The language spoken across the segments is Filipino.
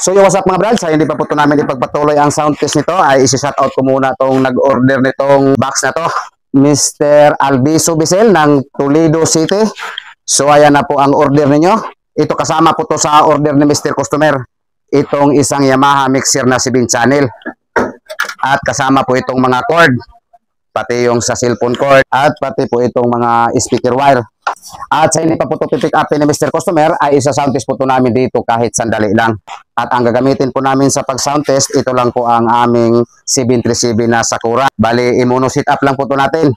So yung what's up mga brad, sa hindi pa po ito namin ipagpatuloy ang sound test nito, ay isi-shoutout ko muna itong nag-order nitong box na to, Mr. Albiso Bisel ng Toledo City. So ayan na po ang order ninyo. Ito kasama po to sa order ni Mr. Customer, itong isang Yamaha mixer na 7 channel. At kasama po itong mga cord, pati yung sa cellphone cord, at pati po itong mga speaker wire. At sa hindi pa po ito pick up ni Mr. Customer, ay isa-sound test po ito namin dito kahit sandali lang. At ang gagamitin po namin sa pag-sound test, ito lang po ang aming 737 na Sakura. Bali, immuno sit up lang po ito natin.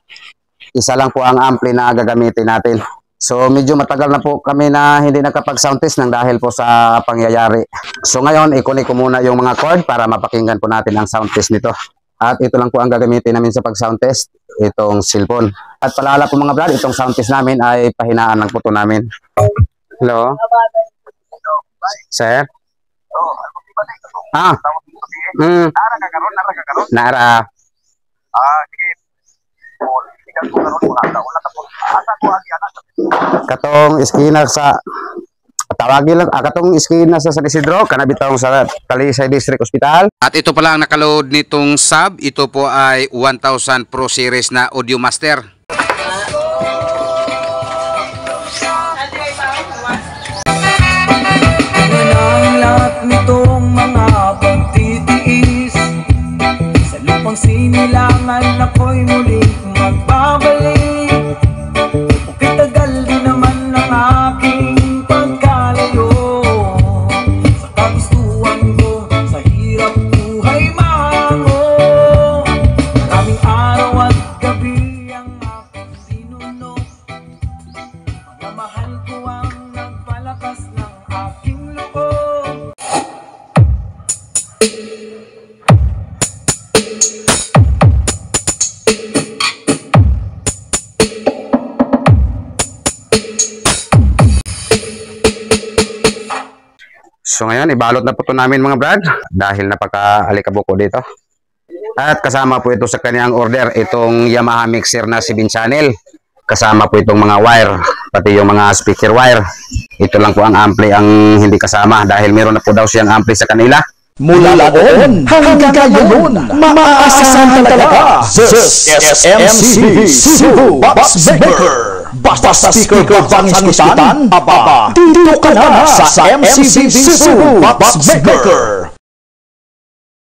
Isa lang po ang ampli na gagamitin natin. So medyo matagal na po kami na hindi nakapag-sound test nang dahil po sa pangyayari. So ngayon, ikunin ko muna yung mga cord para mapakinggan po natin ang sound test nito. At ito lang po ang gagamitin namin sa pag-sound test, itong cellphone. At palala po mga brad, itong sound test namin ay pahinaan lang po ito namin. Hello? Sir? Nara. Katong iskina sa tawagin lang, katong iskina sa San Isidro, kanabitang sa Talisay District Hospital. At ito pala ang nakaload nitong sub. Ito po ay 1000 Pro Series na Audio Master. Ang lahat nitong mga pagtitiis, sa lupang sinilangan ako'y muling magbabalik. Pagkatagal din naman ng aking pagkalayo sa kagustuhan ko, sa hirap buhay mango. Maraming araw at gabi ang aking sinunod, pagmamahal ko ang nagpalakas ng aking loob. So ngayon, ibalot na po ito namin mga brad dahil napaka-alikabok ko dito. At kasama po ito sa kanyang order, itong Yamaha mixer na 7 channel. Kasama po itong mga wire, pati yung mga speaker wire. Ito lang po ang ampli ang hindi kasama dahil meron na po daw siyang ampli sa kanila. Mula noon hanggang ngayon, maaasahan talaga SMC Cebu Box Maker. Basta speaker bang iskutan, aba, dito ka na sa MCV Cebu Box Maker.